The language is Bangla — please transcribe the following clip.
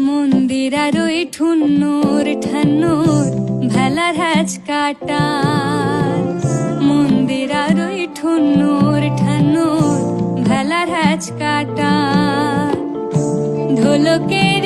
মন্দির আর ওই ঠুন্নুর ঠান্নুর ভেলার হ্যাচ কাটা, মন্দির আর ওই ঠুন্নুর ঠান্নুর ভেলার হ্যাচ কাটা, ঢোলকের